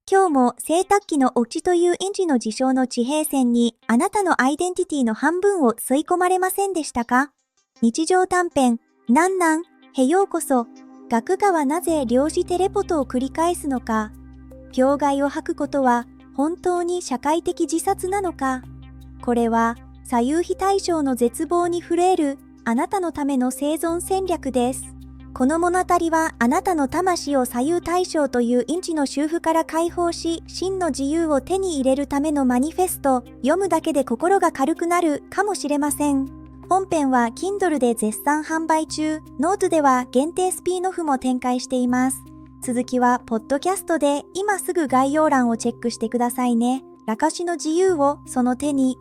今日も洗濯機のオチというインチの事象の地平線にあなたのアイデンティティの半分を吸い込まれませんでしたか？日常短編、なんなん、へようこそ。学科はなぜ量子テレポトを繰り返すのか？病害を吐くことは本当に社会的自殺なのか？これは左右非対称の絶望に震えるあなたのための生存戦略です。この物語はあなたの魂を左右対称という因地の修復から解放し、真の自由を手に入れるためのマニフェスト。読むだけで心が軽くなるかもしれません。本編は Kindle で絶賛販売中、ノートでは限定スピンオフも展開しています。続きはポッドキャストで今すぐ概要欄をチェックしてくださいね。ラカシの自由をその手に。